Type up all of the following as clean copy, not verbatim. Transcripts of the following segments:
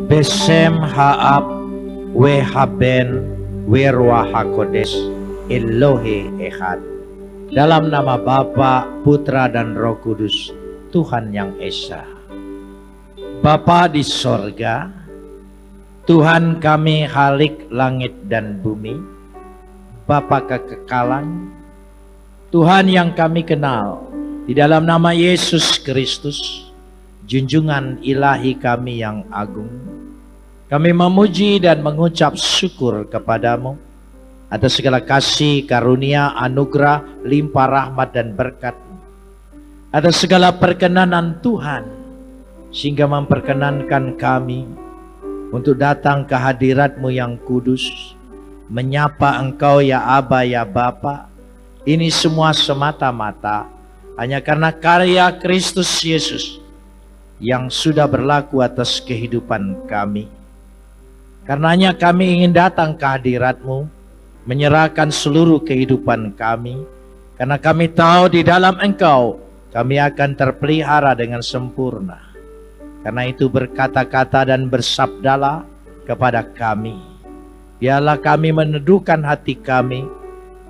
Besem Haab Wehaben Werwa Hakodes Elohe Echad. Dalam nama Bapa, Putra dan Roh Kudus, Tuhan yang Esa. Bapa di sorga, Tuhan kami Khalik langit dan bumi, Bapa kekekalan, Tuhan yang kami kenal, di dalam nama Yesus Kristus, junjungan ilahi kami yang agung, kami memuji dan mengucap syukur kepadamu atas segala kasih, karunia, anugerah, limpah rahmat dan berkat, atas segala perkenanan Tuhan, sehingga memperkenankan kami untuk datang ke hadirat-Mu yang kudus, menyapa Engkau ya Aba ya Bapa. Ini semua semata-mata hanya karena karya Kristus Yesus yang sudah berlaku atas kehidupan kami. Karenanya kami ingin datang ke hadirat-Mu, menyerahkan seluruh kehidupan kami, karena kami tahu di dalam Engkau kami akan terpelihara dengan sempurna. Karena itu berkata-kata dan bersabdalah kepada kami. Biarlah kami meneduhkan hati kami,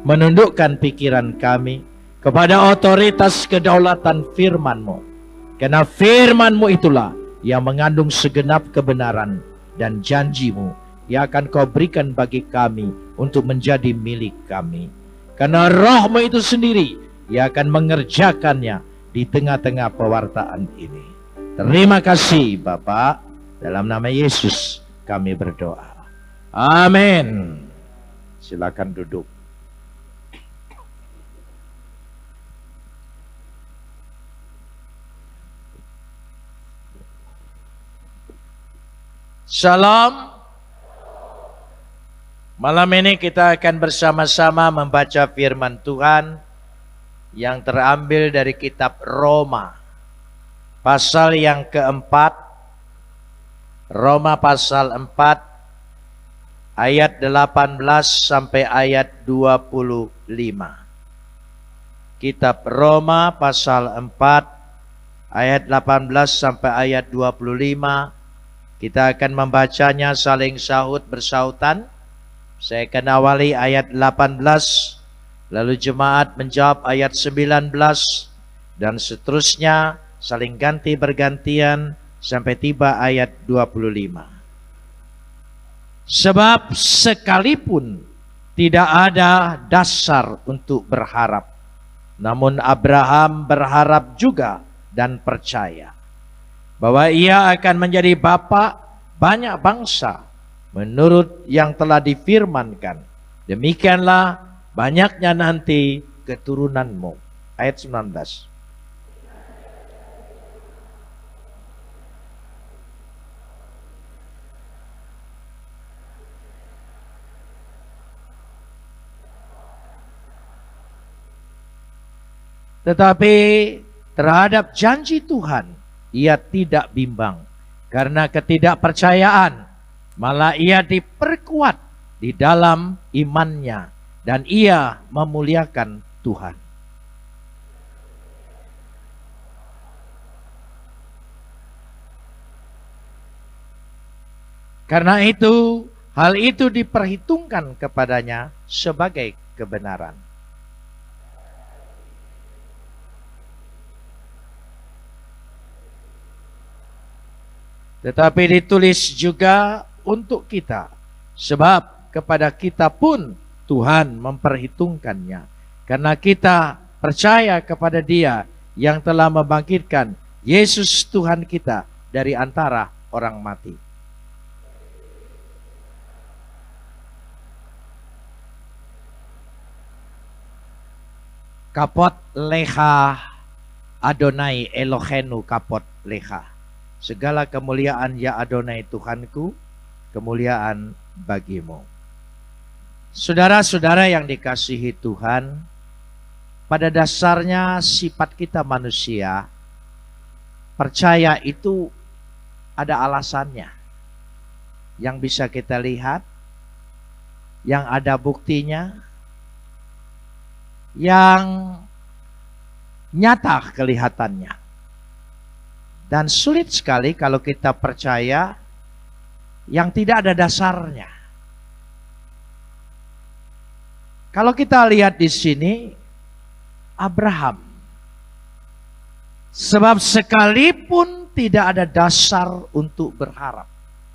menundukkan pikiran kami kepada otoritas kedaulatan firman-Mu. Karena firman-Mu itulah yang mengandung segenap kebenaran dan janji-Mu yang akan Kau berikan bagi kami untuk menjadi milik kami. Karena Roh-Mu itu sendiri yang akan mengerjakannya di tengah-tengah pewartaan ini. Terima kasih Bapa, dalam nama Yesus kami berdoa. Amin. Silakan duduk. Shalom. Malam ini kita akan bersama-sama membaca firman Tuhan yang terambil dari kitab Roma, pasal yang keempat. Roma pasal 4 ayat 18 sampai ayat 25. Kitab Roma pasal 4 ayat 18 sampai ayat 25. Kita akan membacanya saling sahut bersautan. Saya akan awali ayat 18, lalu jemaat menjawab ayat 19, dan seterusnya saling ganti bergantian sampai tiba ayat 25. Sebab sekalipun tidak ada dasar untuk berharap, namun Abraham berharap juga dan percaya bahwa ia akan menjadi bapa banyak bangsa menurut yang telah difirmankan. Demikianlah banyaknya nanti keturunanmu. Ayat 19. Tetapi terhadap janji Tuhan ia tidak bimbang karena ketidakpercayaan. Malah ia diperkuat di dalam imannya dan ia memuliakan Tuhan. Karena itu, hal itu diperhitungkan kepadanya sebagai kebenaran. Tetapi ditulis juga untuk kita, sebab kepada kita pun Tuhan memperhitungkannya, karena kita percaya kepada Dia yang telah membangkitkan Yesus Tuhan kita dari antara orang mati. Kapot leha Adonai Elohenu kapot leha. Segala kemuliaan ya Adonai Tuhanku, kemuliaan bagimu. Saudara-saudara yang dikasihi Tuhan, pada dasarnya sifat kita manusia, percaya itu ada alasannya. Yang bisa kita lihat, yang ada buktinya, yang nyata kelihatannya. Dan sulit sekali kalau kita percaya yang tidak ada dasarnya. Kalau kita lihat di sini, Abraham, sebab sekalipun tidak ada dasar untuk berharap,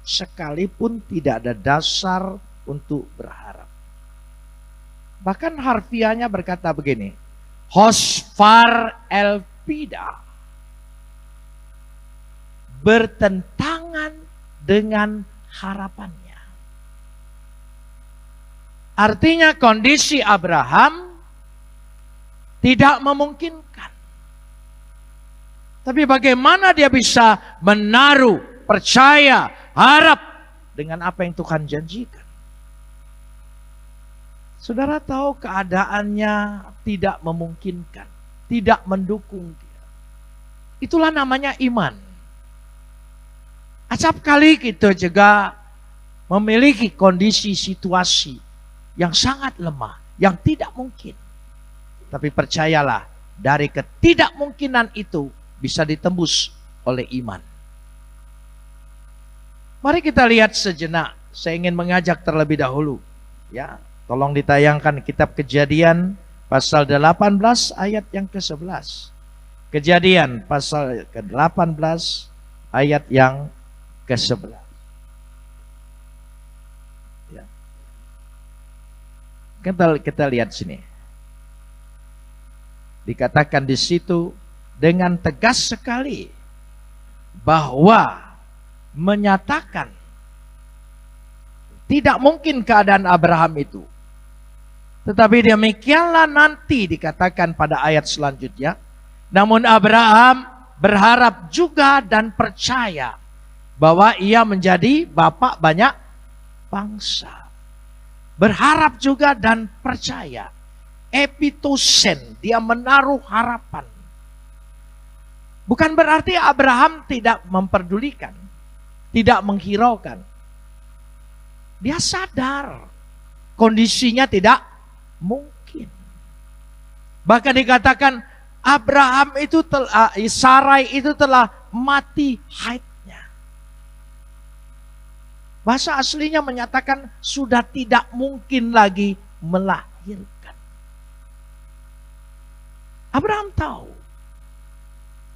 sekalipun tidak ada dasar untuk berharap. Bahkan harfiahnya berkata begini, Hosfar elpida, bertentangan dengan harapannya. Artinya kondisi Abraham tidak memungkinkan. Tapi bagaimana dia bisa menaruh, percaya, harap dengan apa yang Tuhan janjikan? Saudara tahu keadaannya tidak memungkinkan, tidak mendukung dia. Itulah namanya iman. Acap kali kita juga memiliki kondisi situasi yang sangat lemah, yang tidak mungkin. Tapi percayalah, dari ketidakmungkinan itu bisa ditembus oleh iman. Mari kita lihat sejenak. Saya ingin mengajak terlebih dahulu. Ya, tolong ditayangkan kitab Kejadian pasal 18 ayat yang ke-11. Kejadian pasal ke-18 ayat yang ke-11. Kita lihat sini. Dikatakan di situ dengan tegas sekali bahwa menyatakan tidak mungkin keadaan Abraham itu. Tetapi demikianlah nanti dikatakan pada ayat selanjutnya. Namun Abraham berharap juga dan percaya bahwa ia menjadi bapak banyak bangsa. Berharap juga dan percaya. Epitosen, dia menaruh harapan. Bukan berarti Abraham tidak memperdulikan, tidak menghiraukan. Dia sadar kondisinya tidak mungkin. Bahkan dikatakan Abraham itu Sarai itu telah mati haidnya. Bahasa aslinya menyatakan sudah tidak mungkin lagi melahirkan. Abraham tahu.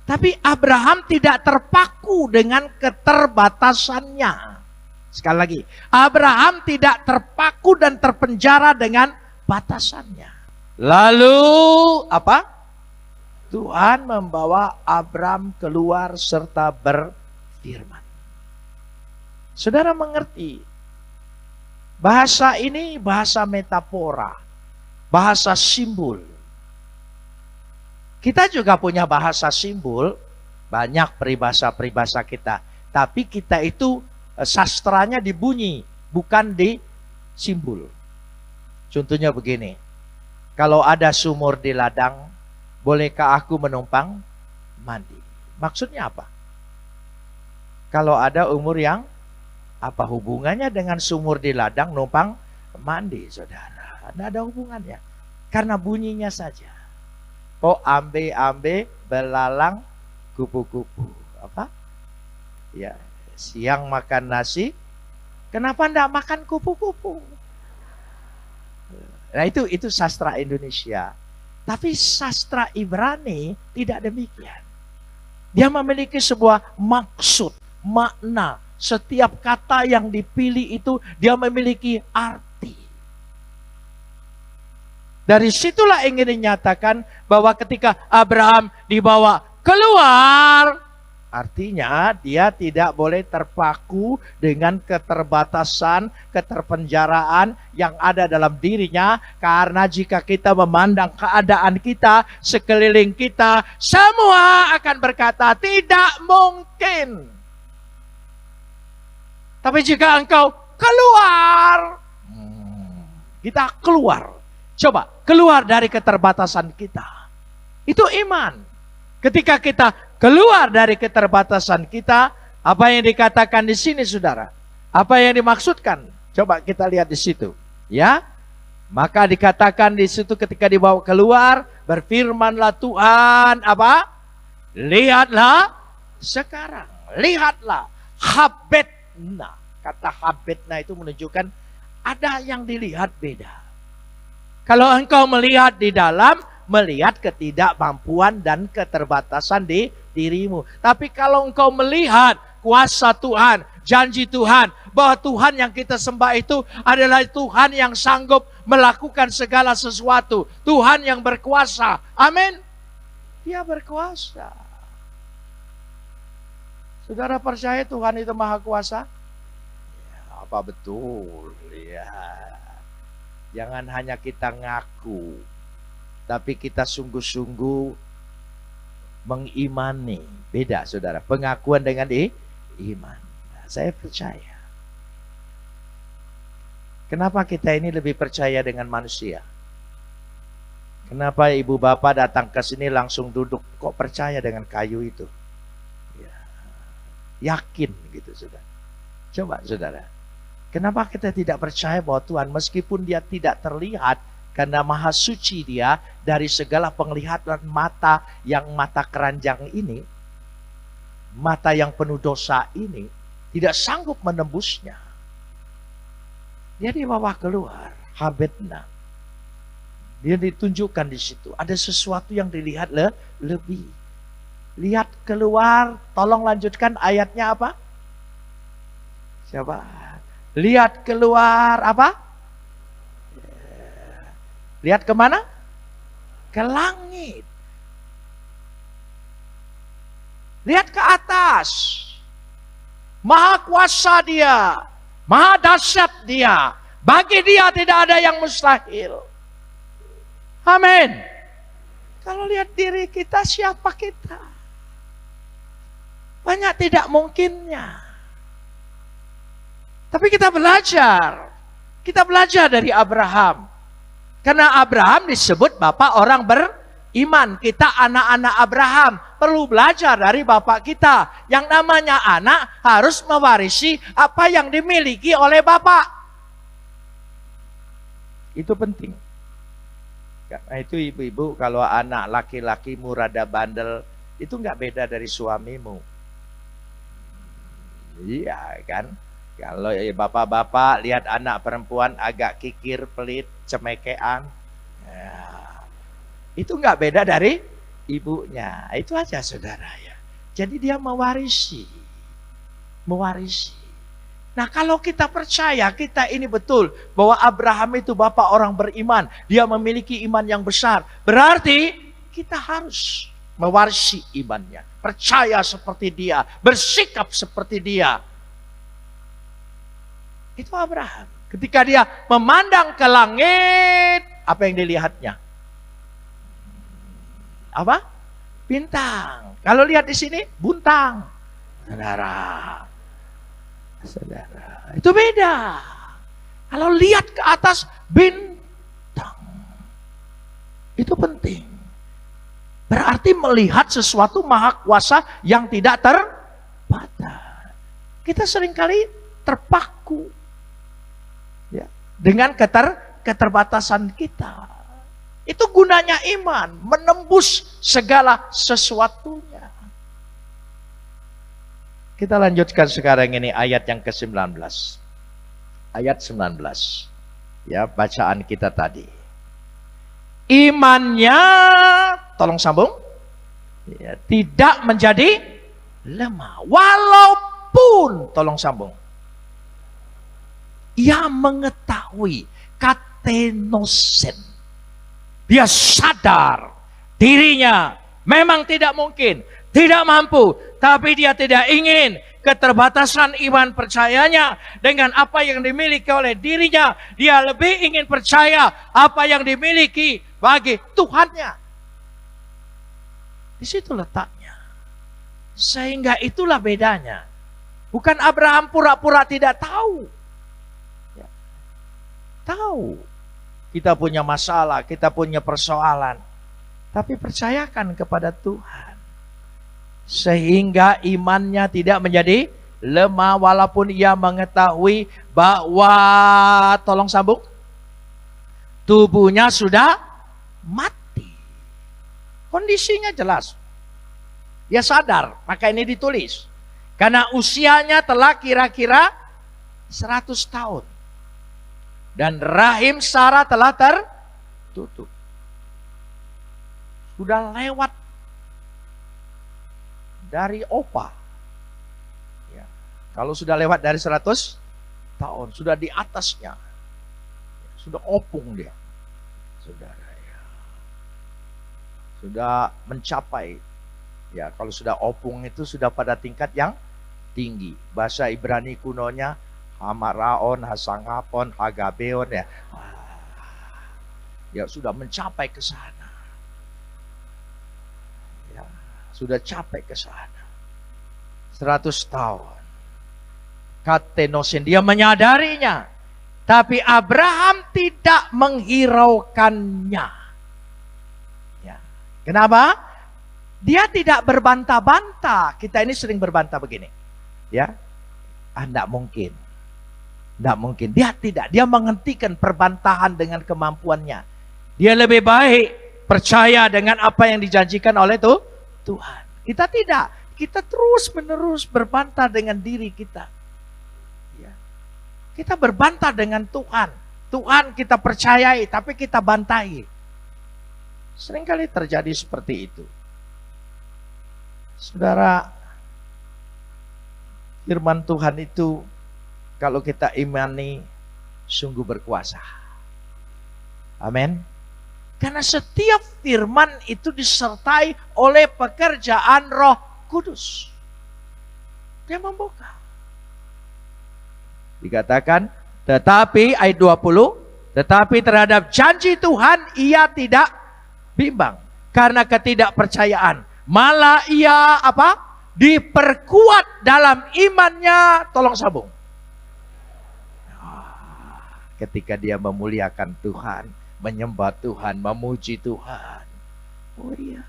Tapi Abraham tidak terpaku dengan keterbatasannya. Sekali lagi, Abraham tidak terpaku dan terpenjara dengan batasannya. Lalu apa? Tuhan membawa Abraham keluar serta berfirman. Saudara mengerti, bahasa ini bahasa metafora, bahasa simbol. Kita juga punya bahasa simbol, banyak peribahasa-peribahasa kita. Tapi kita itu sastranya di bunyi, bukan di simbol. Contohnya begini, kalau ada sumur di ladang, bolehkah aku menumpang mandi? Maksudnya apa? Kalau ada umur yang apa hubungannya dengan sumur di ladang numpang mandi, saudara? Tidak ada hubungannya. Karena bunyinya saja. Oh, ambe-ambe belalang kupu-kupu. Apa? Ya, siang makan nasi, kenapa tidak makan kupu-kupu? Nah, itu sastra Indonesia. Tapi sastra Ibrani tidak demikian. Dia memiliki sebuah maksud, makna. Setiap kata yang dipilih itu dia memiliki arti. Dari situlah ingin dinyatakan bahwa ketika Abraham dibawa keluar, artinya dia tidak boleh terpaku dengan keterbatasan, keterpenjaraan yang ada dalam dirinya. Karena jika kita memandang keadaan kita, sekeliling kita, semua akan berkata tidak mungkin. Tapi jika engkau keluar, kita keluar. Coba keluar dari keterbatasan kita. Itu iman. Ketika kita keluar dari keterbatasan kita, apa yang dikatakan di sini, saudara? Apa yang dimaksudkan? Coba kita lihat di situ, ya. Maka dikatakan di situ ketika dibawa keluar, berfirmanlah Tuhan, apa? Lihatlah sekarang, lihatlah habetna. Kata habetna itu menunjukkan ada yang dilihat beda. Kalau engkau melihat di dalam, melihat ketidakmampuan dan keterbatasan di dirimu. Tapi kalau engkau melihat kuasa Tuhan, janji Tuhan, bahwa Tuhan yang kita sembah itu adalah Tuhan yang sanggup melakukan segala sesuatu. Tuhan yang berkuasa. Amin. Dia berkuasa. Saudara percaya Tuhan itu maha kuasa? Ya, apa betul? Ya. Jangan hanya kita ngaku, tapi kita sungguh-sungguh mengimani. Beda saudara, pengakuan dengan iman. Nah, saya percaya. Kenapa kita ini lebih percaya dengan manusia? Kenapa ibu bapak datang ke sini langsung duduk? Kok percaya dengan kayu itu? Ya, yakin gitu saudara. Coba saudara. Kenapa kita tidak percaya bahwa Tuhan meskipun dia tidak terlihat karena maha suci dia dari segala penglihatan mata yang mata keranjang ini, mata yang penuh dosa ini tidak sanggup menembusnya. Dia dibawa keluar, habetna. Dia ditunjukkan di situ. Ada sesuatu yang dilihat lebih. Lihat keluar, tolong lanjutkan ayatnya apa? Coba. Lihat keluar apa? Lihat kemana? Ke langit. Lihat ke atas. Maha kuasa dia. Maha dahsyat dia. Bagi dia tidak ada yang mustahil. Amin. Kalau lihat diri kita, siapa kita? Banyak tidak mungkinnya. Tapi kita belajar. Kita belajar dari Abraham. Karena Abraham disebut bapak orang beriman. Kita anak-anak Abraham. Perlu belajar dari bapak kita. Yang namanya anak harus mewarisi apa yang dimiliki oleh bapak. Itu penting. Karena itu ibu-ibu, kalau anak laki-lakimu rada bandel, itu nggak beda dari suamimu. Iya kan? Kalau bapak-bapak lihat anak perempuan agak kikir, pelit, cemekean, ya, itu nggak beda dari ibunya. Itu aja saudara ya. Jadi dia mewarisi. Nah kalau kita percaya, kita ini betul bahwa Abraham itu bapak orang beriman. Dia memiliki iman yang besar. Berarti kita harus mewarisi imannya. Percaya seperti dia. Bersikap seperti dia. Itu Abraham. Ketika dia memandang ke langit, apa yang dilihatnya? Apa? Bintang. Kalau lihat di sini, buntang. Saudara. Itu beda. Kalau lihat ke atas, bintang. Itu penting. Berarti melihat sesuatu maha kuasa yang tidak terbatas. Kita seringkali terpaku. Ya, dengan keterbatasan kita. Itu gunanya iman, menembus segala sesuatunya. Kita lanjutkan sekarang ini ayat yang ke-19. Ayat 19. Ya, bacaan kita tadi. Imannya, tolong sambung. Ya, tidak menjadi lemah. Walaupun, tolong sambung. Ia mengetahui katenosen. Dia sadar dirinya memang tidak mungkin, tidak mampu. Tapi dia tidak ingin keterbatasan iman percayanya dengan apa yang dimiliki oleh dirinya. Dia lebih ingin percaya apa yang dimiliki bagi Tuhannya. Di situ letaknya. Sehingga itulah bedanya. Bukan Abraham pura-pura tidak tahu. Tahu kita punya masalah, kita punya persoalan, tapi percayakan kepada Tuhan sehingga imannya tidak menjadi lemah walaupun ia mengetahui bahwa, tolong sambung, tubuhnya sudah mati. Kondisinya jelas. Dia sadar, maka ini ditulis. Karena usianya telah kira-kira 100 tahun. Dan rahim Sarah telah tertutup. Sudah lewat dari opa. Ya. Kalau sudah lewat dari 100 tahun, sudah di atasnya. Sudah opung dia. Saudara ya. Sudah mencapai. Ya, kalau sudah opung itu sudah pada tingkat yang tinggi. Bahasa Ibrani kunonya Hamaraon, Hasangapon, Hagabeon ya. Ya sudah mencapai ke sana. Ya, sudah capai ke sana. 100 tahun. Katenosin, dia menyadarinya. Tapi Abraham tidak menghiraukannya. Ya. Kenapa? Dia tidak berbantah-bantah. Kita ini sering berbantah begini. Ya, tidak mungkin. Tidak mungkin. Dia tidak. Dia menghentikan perbantahan dengan kemampuannya. Dia lebih baik percaya dengan apa yang dijanjikan oleh Tuhan. Kita tidak. Kita terus menerus berbantah dengan diri kita. Kita berbantah dengan Tuhan. Tuhan kita percayai, tapi kita bantahi. Seringkali terjadi seperti itu. Saudara, firman Tuhan itu kalau kita imani sungguh berkuasa. Amin. Karena setiap firman itu disertai oleh pekerjaan Roh Kudus. Dia membuka. Dikatakan, tetapi ayat 20, tetapi terhadap janji Tuhan ia tidak bimbang karena ketidakpercayaan. Malah ia apa? Diperkuat dalam imannya. Tolong sambung. Ketika dia memuliakan Tuhan, menyembah Tuhan, memuji Tuhan. Oh iya.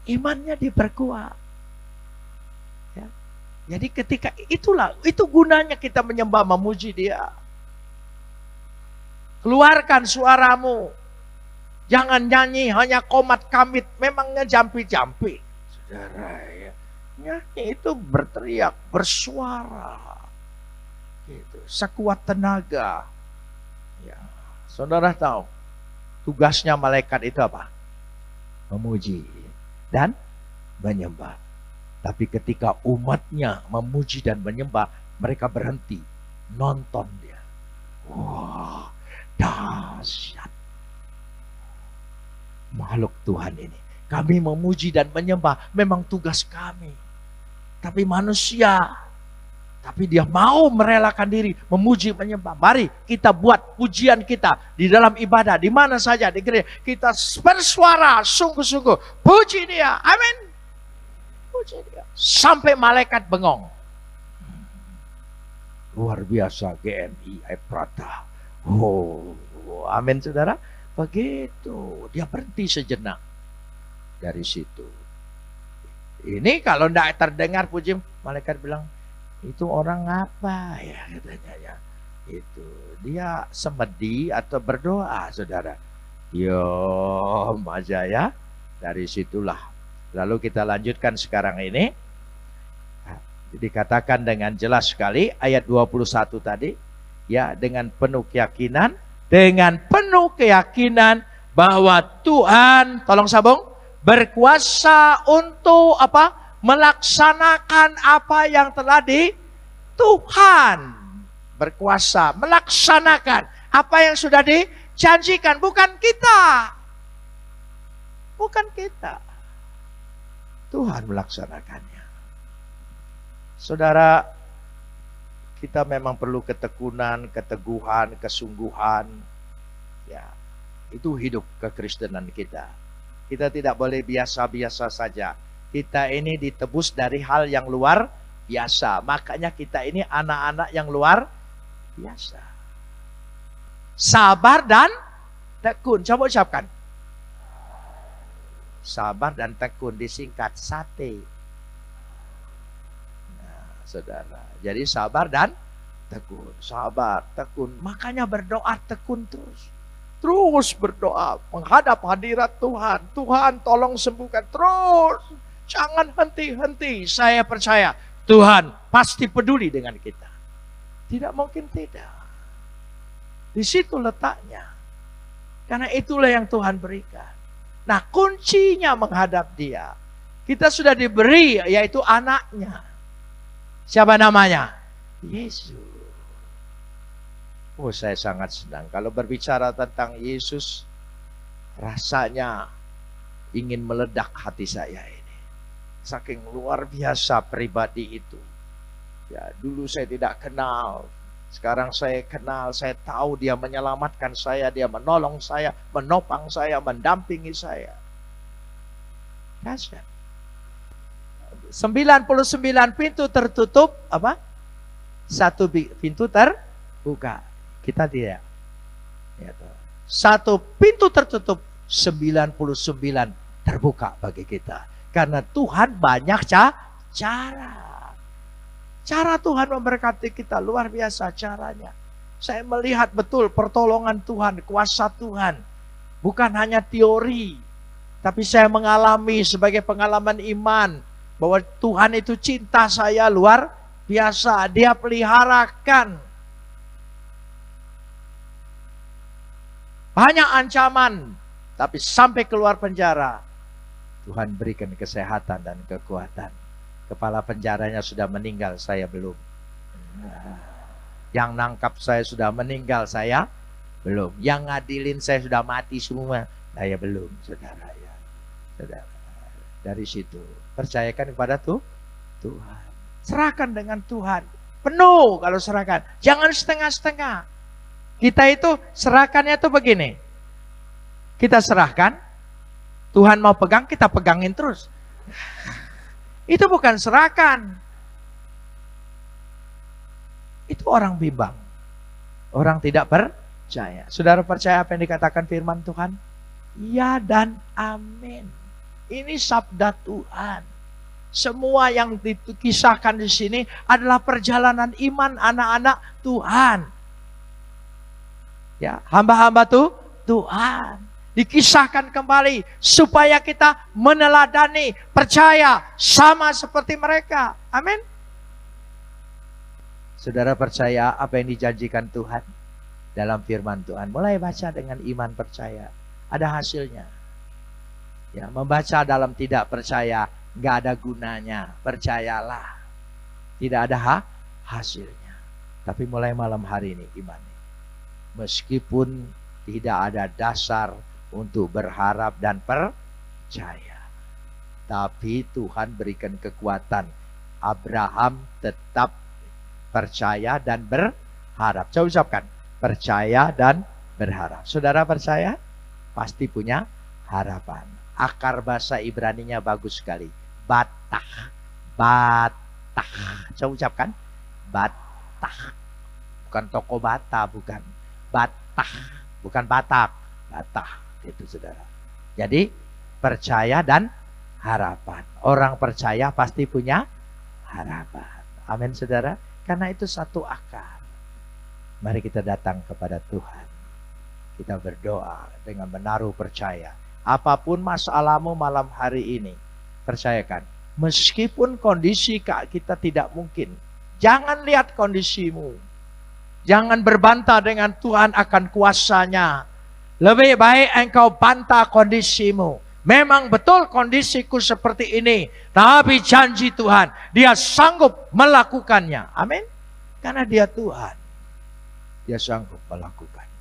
Imannya diperkuat. Jadi ketika itu gunanya kita menyembah, memuji Dia. Keluarkan suaramu. Jangan nyanyi hanya komat kamit, memangnya jampi-jampi. Saudara ya. Nyanyi itu berteriak, bersuara. Gitu, sekuat tenaga. Ya. Saudara tahu, tugasnya malaikat itu apa? Memuji dan menyembah. Tapi ketika umatnya memuji dan menyembah, mereka berhenti nonton dia. Wah, dahsyat makhluk Tuhan ini. Kami memuji dan menyembah memang tugas kami. Tapi manusia, tapi dia mau merelakan diri memuji menyembah. Mari kita buat pujian kita di dalam ibadah, di mana saja di gereja. Kita bersuara sungguh-sungguh puji Dia. Amin. Sampai malaikat bengong. Luar biasa GMI Eprata. Oh, amin saudara. Begitu. Dia berhenti sejenak. Dari situ. Ini kalau tidak terdengar puji, malaikat bilang, itu orang apa ya katanya ya. Itu dia semedi atau berdoa saudara. Yo, aja ya. Dari situlah. Lalu kita lanjutkan sekarang ini. Dikatakan dengan jelas sekali ayat 21 tadi. Ya, dengan penuh keyakinan. Dengan penuh keyakinan bahwa Tuhan, tolong sambung, berkuasa untuk apa? Melaksanakan apa yang telah Tuhan berkuasa melaksanakan apa yang sudah dijanjikan. Bukan kita. Bukan kita. Tuhan melaksanakannya. Saudara, kita memang perlu ketekunan, keteguhan, kesungguhan. Ya, itu hidup kekristenan kita. Kita tidak boleh biasa-biasa saja. Kita ini ditebus dari hal yang luar biasa. Makanya kita ini anak-anak yang luar biasa. Sabar dan tekun. Coba ucapkan. Sabar dan tekun, disingkat sate. Nah, saudara. Jadi sabar dan tekun. Sabar, tekun. Makanya berdoa tekun terus. Terus berdoa. Menghadap hadirat Tuhan. Tuhan tolong sembuhkan. Terus. Jangan henti-henti. Saya percaya Tuhan pasti peduli dengan kita. Tidak mungkin tidak. Di situ letaknya. Karena itulah yang Tuhan berikan. Nah, kuncinya menghadap Dia. Kita sudah diberi, yaitu anaknya. Siapa namanya? Yesus. Oh, saya sangat senang. Kalau berbicara tentang Yesus, rasanya ingin meledak hati saya ini. Saking luar biasa pribadi itu. Ya, dulu saya tidak kenal. Sekarang saya kenal, saya tahu Dia menyelamatkan saya, Dia menolong saya, menopang saya, mendampingi saya. Dahsyat. 99 pintu tertutup, apa? 1 pintu terbuka. Kita tidak. Ya, 1 pintu tertutup, 99 terbuka bagi kita. Karena Tuhan banyak cara. Cara Tuhan memberkati kita luar biasa caranya. Saya melihat betul pertolongan Tuhan, kuasa Tuhan. Bukan hanya teori, tapi saya mengalami sebagai pengalaman iman bahwa Tuhan itu cinta saya luar biasa. Dia peliharakan. Banyak ancaman, tapi sampai keluar penjara, Tuhan berikan kesehatan dan kekuatan. Kepala penjaranya sudah meninggal, saya belum. Yang nangkap saya sudah meninggal, saya belum. Yang ngadilin saya sudah mati semua, saya belum, saudara ya. Saudara. Dari situ, percayakan kepada Tuhan. Serahkan dengan Tuhan. Penuh kalau serahkan. Jangan setengah-setengah. Kita itu serahkannya tuh begini. Kita serahkan, Tuhan mau pegang, kita pegangin terus. Itu bukan serahkan. Itu orang bimbang. Orang tidak percaya. Saudara percaya apa yang dikatakan firman Tuhan? Ya dan amin. Ini sabda Tuhan. Semua yang dikisahkan di sini adalah perjalanan iman anak-anak Tuhan. Ya, hamba-hamba Tuhan. Dikisahkan kembali supaya kita meneladani, percaya sama seperti mereka. Amin. Saudara percaya apa yang dijanjikan Tuhan dalam firman Tuhan? Mulai baca dengan iman percaya. Ada hasilnya. Ya, membaca dalam tidak percaya nggak ada gunanya. Percayalah. Tidak ada hasilnya. Tapi mulai malam hari ini iman. Meskipun tidak ada dasar untuk berharap dan percaya, tapi Tuhan berikan kekuatan. Abraham tetap percaya dan berharap. Coba ucapkan, percaya dan berharap. Saudara percaya? Pasti punya harapan. Akar bahasa Ibraninya bagus sekali. Batah. Batah. Coba ucapkan, batah. Bukan toko bata, bukan. Batah. Bukan Batak. Batah. Itu saudara. Jadi percaya dan harapan. Orang percaya pasti punya harapan. Amin saudara. Karena itu satu akar. Mari kita datang kepada Tuhan. Kita berdoa dengan menaruh percaya. Apapun masalahmu malam hari ini, percayakan. Meskipun kondisi kita tidak mungkin, jangan lihat kondisimu. Jangan berbantah dengan Tuhan akan kuasanya. Lebih baik engkau bantah kondisimu. Memang betul kondisiku seperti ini, tapi janji Tuhan, Dia sanggup melakukannya. Amin. Karena Dia Tuhan, Dia sanggup melakukannya.